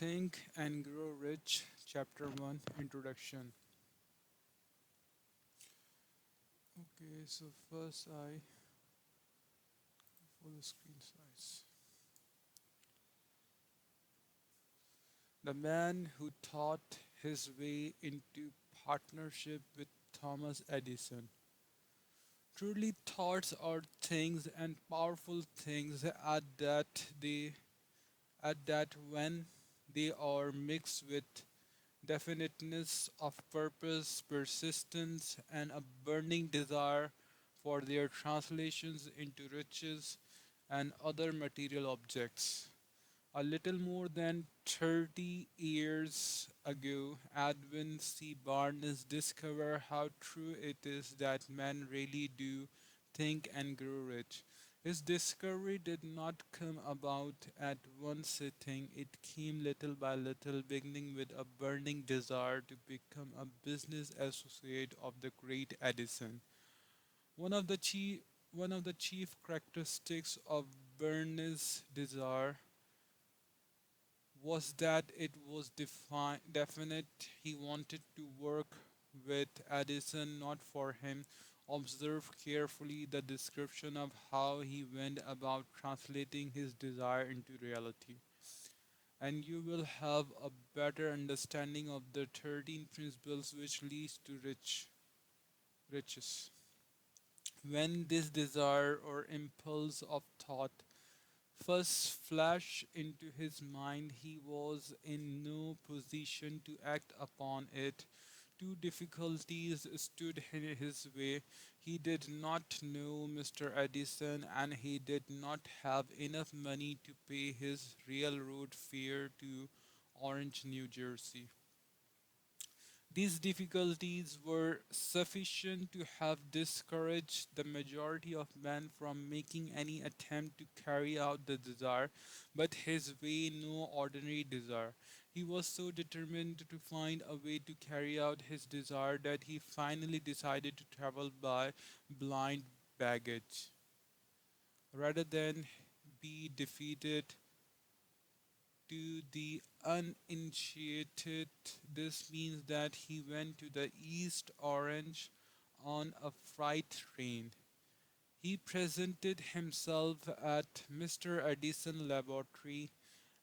Think and Grow Rich, Chapter 1 Introduction. Okay, so first I full screen size. The man who taught his way into partnership with Thomas Edison. Truly, thoughts are things and powerful things at that when they are mixed with definiteness of purpose, persistence, and a burning desire for their translations into riches and other material objects. A little more than 30 years ago, Edwin C. Barnes discovered how true it is that men really do think and grow rich. His discovery did not come about at one sitting, it came little by little, beginning with a burning desire to become a business associate of the great Edison. One of the chief, one of the chief characteristics of Barnes' desire was that it was definite. He wanted to work with Edison, not for him. Observe carefully the description of how he went about translating his desire into reality, and you will have a better understanding of the 13 principles which leads to riches. When this desire or impulse of thought first flashed into his mind, he was in no position to act upon it. Two difficulties stood in his way. He did not know Mr. Edison, and he did not have enough money to pay his railroad fare to Orange, New Jersey. These difficulties were sufficient to have discouraged the majority of men from making any attempt to carry out the desire, but his way no ordinary desire. He was so determined to find a way to carry out his desire that he finally decided to travel by blind baggage. Rather than be defeated to the uninitiated, this means that he went to the East Orange on a freight train. He presented himself at Mr. Edison Laboratory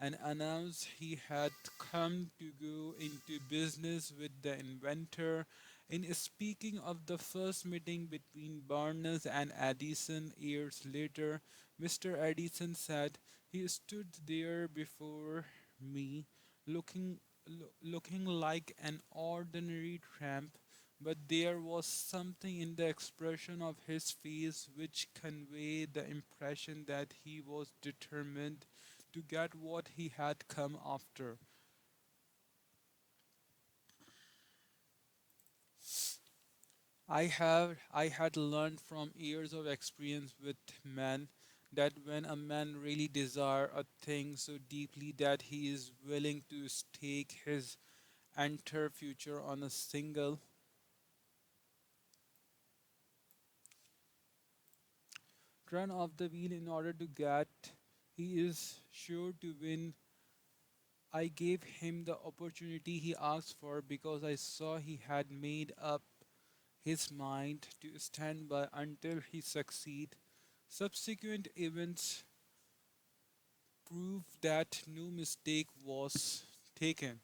and announced he had come to go into business with the inventor. In speaking of the first meeting between Barnes and Edison years later, Mr. Edison said, "He stood there before me, looking like an ordinary tramp, but there was something in the expression of his face which conveyed the impression that he was determined to get what he had come after. I had learned from years of experience with men that when a man really desire a thing so deeply that he is willing to stake his entire future on a single turn of the wheel in order to get, he is sure to win. I gave him the opportunity he asked for because I saw he had made up his mind to stand by until he succeed. Subsequent events prove that no mistake was taken.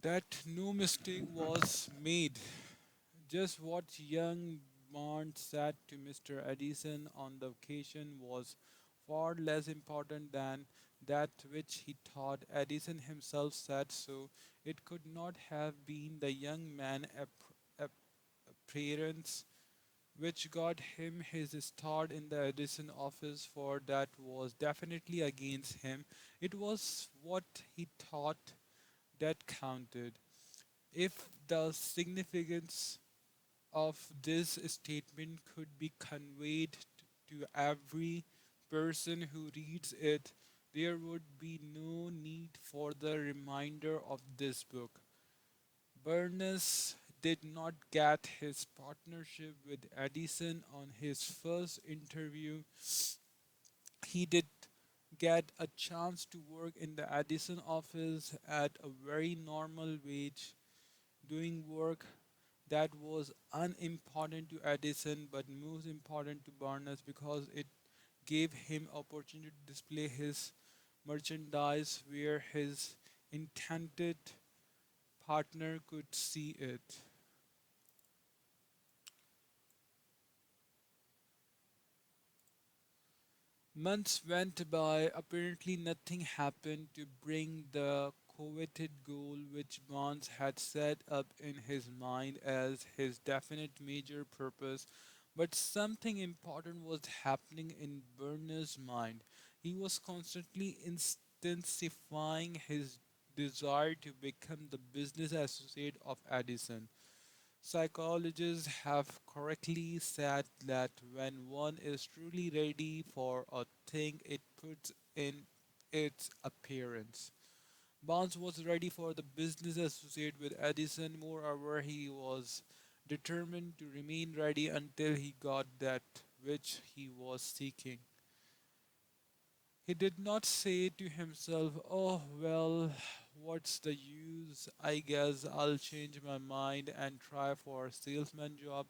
That no mistake was made. Just what young Bond said to Mr. Edison on the occasion was far less important than that which he thought. Edison himself said so. It could not have been the young man appearance which got him his start in the Edison office, for that was definitely against him. It was what he thought that counted. If the significance of this statement could be conveyed to every person who reads it, there would be no need for the reminder of this book. Burness did not get his partnership with Edison on his first interview. He did get a chance to work in the Edison office at a very normal wage, doing work that was unimportant to Edison but most important to Barnes because it gave him opportunity to display his merchandise where his intended partner could see it. Months went by, apparently nothing happened to bring the coveted goal which Bonds had set up in his mind as his definite major purpose. But something important was happening in Berner's mind. He was constantly intensifying his desire to become the business associate of Edison. Psychologists have correctly said that when one is truly ready for a thing, it puts in its appearance. Barnes was ready for the business associate with Edison. Moreover, he was determined to remain ready until he got that which he was seeking. He did not say to himself, "Oh, well, what's the use? I guess I'll change my mind and try for a salesman job."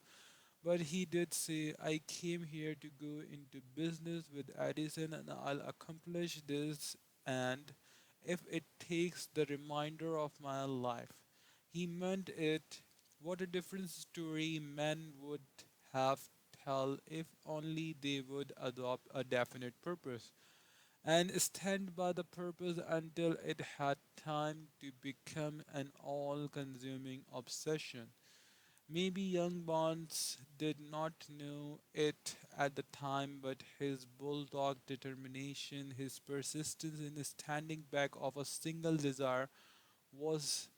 But he did say, "I came here to go into business with Edison and I'll accomplish this, and if it takes the remainder of my life." He meant it. What a different story men would have tell if only they would adopt a definite purpose and stand by the purpose until it had time to become an all consuming obsession. Maybe young Bonds did not know it at the time, but his bulldog determination, his persistence in standing back of a single desire, was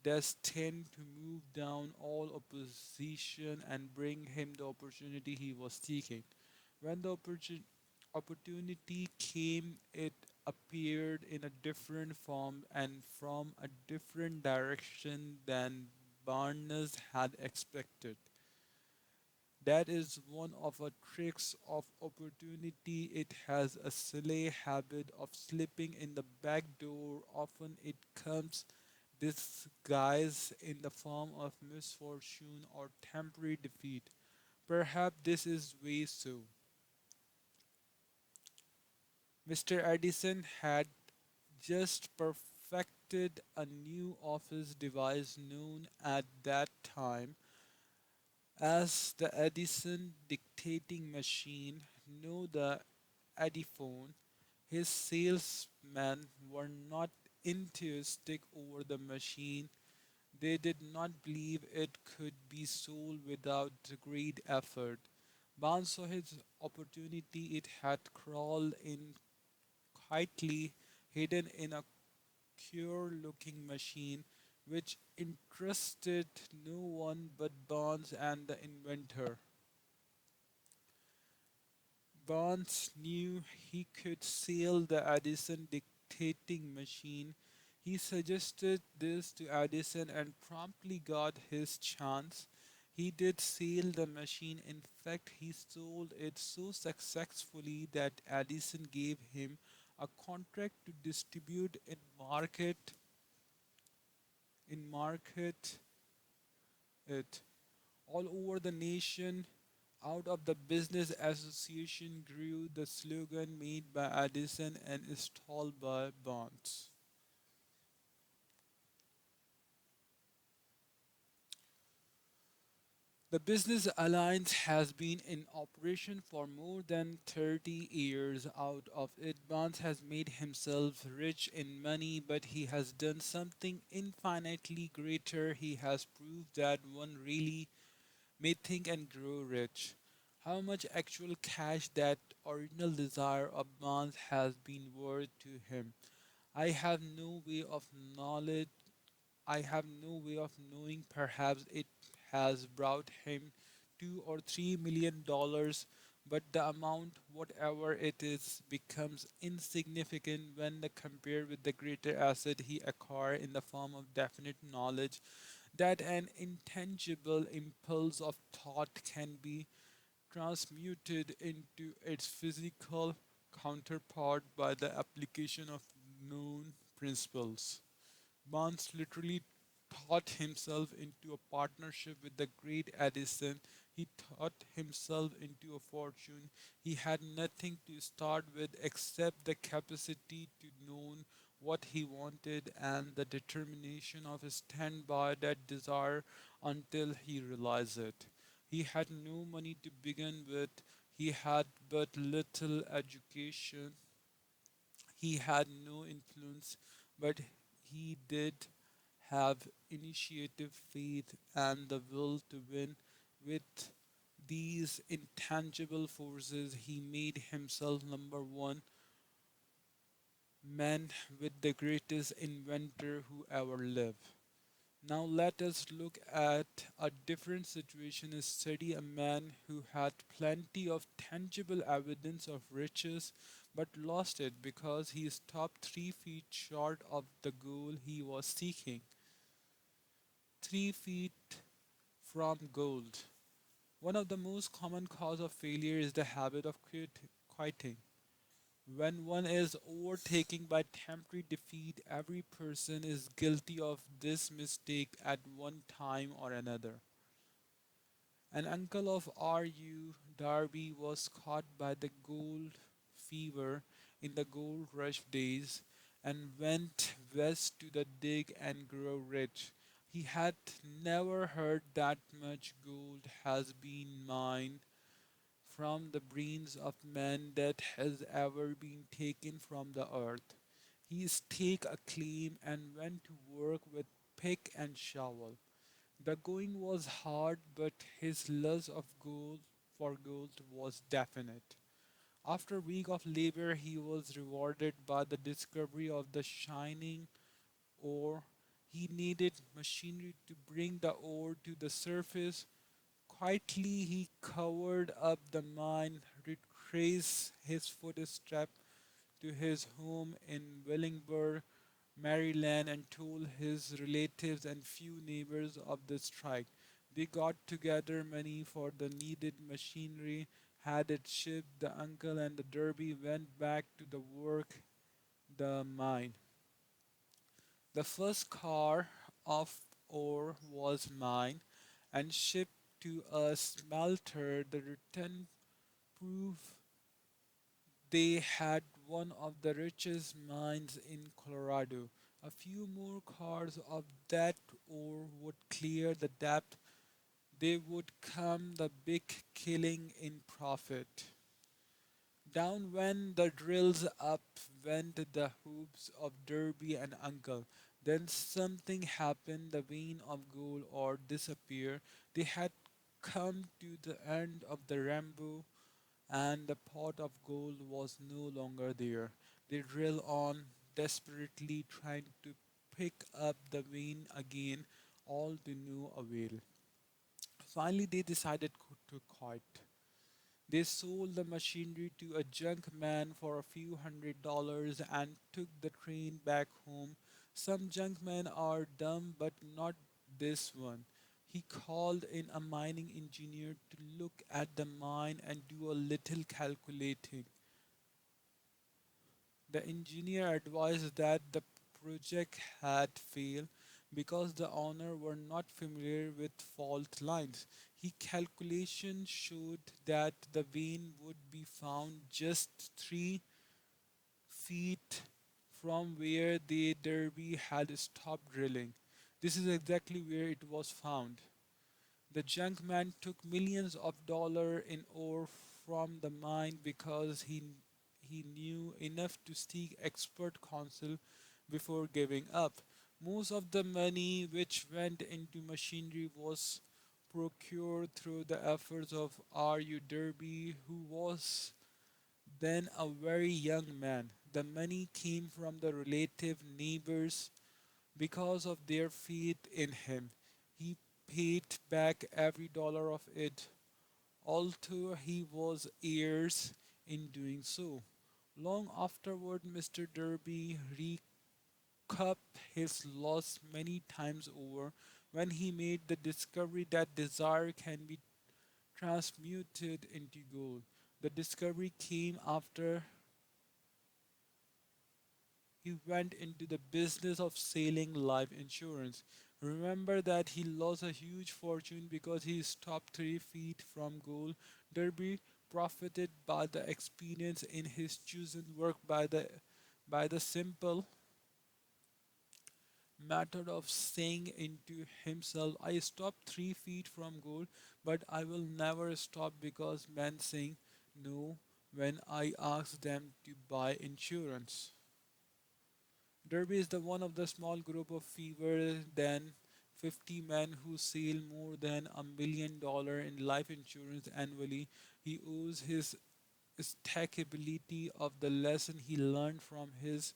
destined to move down all opposition and bring him the opportunity he was seeking. When the opportunity came, it appeared in a different form and from a different direction than Barnes had expected. That is one of the tricks of opportunity. It has a silly habit of slipping in the back door. Often it comes disguised in the form of misfortune or temporary defeat. Perhaps this is way so. Mr. Edison had just perfected a new office device known at that time as the Edison dictating machine, know the Ediphone. His salesmen were not enthusiastic over the machine. They did not believe it could be sold without great effort. Barnes saw his opportunity. It had crawled in quietly, hidden in a cure looking machine which interested no one but Barnes and the inventor. Barnes knew he could sell the Edison dictating machine. He suggested this to Edison and promptly got his chance. He did sell the machine. In fact, he sold it so successfully that Edison gave him a contract to distribute in market it all over the nation. Out of the business association grew the slogan made by Edison and installed by Bonds. The Business Alliance has been in operation for more than 30 years. Out of it, Bonds has made himself rich in money, but he has done something infinitely greater. He has proved that one really may think and grow rich. How much actual cash that original desire of Bonds has been worth to him, I have no way of knowledge. I have no way of knowing. Perhaps it has brought him $2 or $3 million, but the amount, whatever it is, becomes insignificant when compared with the greater asset he acquired in the form of definite knowledge that an intangible impulse of thought can be transmuted into its physical counterpart by the application of known principles. Barnes literally thought himself into a partnership with the great Edison. He thought himself into a fortune. He had nothing to start with except the capacity to know what he wanted and the determination of stand by that desire until he realized it. He had no money to begin with. He had but little education. He had no influence, but he did have initiative, faith, and the will to win. With these intangible forces, he made himself number one man with the greatest inventor who ever lived. Now let us look at a different situation and study a man who had plenty of tangible evidence of riches but lost it because he stopped 3 feet short of the goal he was seeking. 3 feet from gold. One of the most common cause of failure is the habit of quitting. When one is overtaken by temporary defeat, every person is guilty of this mistake at one time or another. An uncle of R.U. Darby was caught by the gold fever in the gold rush days and went west to the dig and grow rich. He had never heard that much gold has been mined from the brains of men that has ever been taken from the earth. He staked a claim and went to work with pick and shovel. The going was hard, but his lust of gold for gold was definite. After a week of labor, he was rewarded by the discovery of the shining ore. He needed machinery to bring the ore to the surface. Quietly, he covered up the mine, retraced his footsteps to his home in Willingsburg, Maryland, and told his relatives and few neighbors of the strike. They got together money for the needed machinery, had it shipped. The uncle and the derby went back to the work the mine. The first car of ore was mined and shipped to a smelter. The return proved they had one of the richest mines in Colorado. A few more cars of that ore would clear the depth. They would come the big killing in profit. Down went the drills, up went the hoops of Derby and Uncle. Then something happened, the vein of gold or disappeared. They had come to the end of the rainbow and the pot of gold was no longer there. They drilled on, desperately trying to pick up the vein again, all to no avail. Finally, they decided to quit. They sold the machinery to a junk man for a few $100s and took the train back home. Some junk men are dumb, but not this one. He called in a mining engineer to look at the mine and do a little calculating. The engineer advised that the project had failed because the owner were not familiar with fault lines. His calculation showed that the vein would be found just 3 feet from where the derby had stopped drilling. This is exactly where it was found. The junk man took millions of dollars in ore from the mine because he knew enough to seek expert counsel before giving up. Most of the money which went into machinery was procured through the efforts of R.U. Derby, who was then a very young man. The money came from the relative neighbors because of their faith in him. He paid back every dollar of it, although he was years in doing so. Long afterward, Mr. Derby recouped his loss many times over when he made the discovery that desire can be transmuted into gold. The discovery came after he went into the business of selling life insurance. Remember that he lost a huge fortune because he stopped 3 feet from goal. Derby profited by the experience in his chosen work by the simple method of saying into himself, I stopped 3 feet from goal, but I will never stop because men saying no when I ask them to buy insurance. Derby is the one of the small group of fewer than 50 men who sell more than $1 million in life insurance annually. He owes his stackability of the lesson he learned from his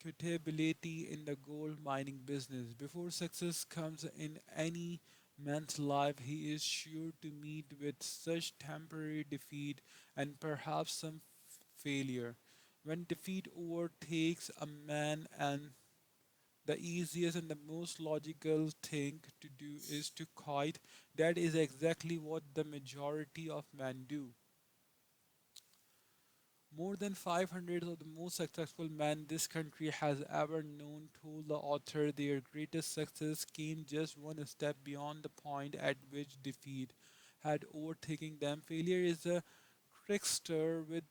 quotability in the gold mining business. Before success comes in any man's life, he is sure to meet with such temporary defeat and perhaps some failure. When defeat overtakes a man, and the easiest and the most logical thing to do is to quit, that is exactly what the majority of men do. More than 500 of the most successful men this country has ever known told the author their greatest success came just one step beyond the point at which defeat had overtaken them. Failure is a trickster with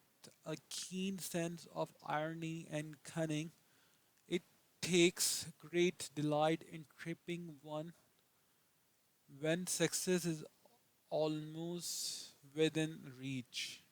a keen sense of irony and cunning. It takes great delight in tripping one when success is almost within reach.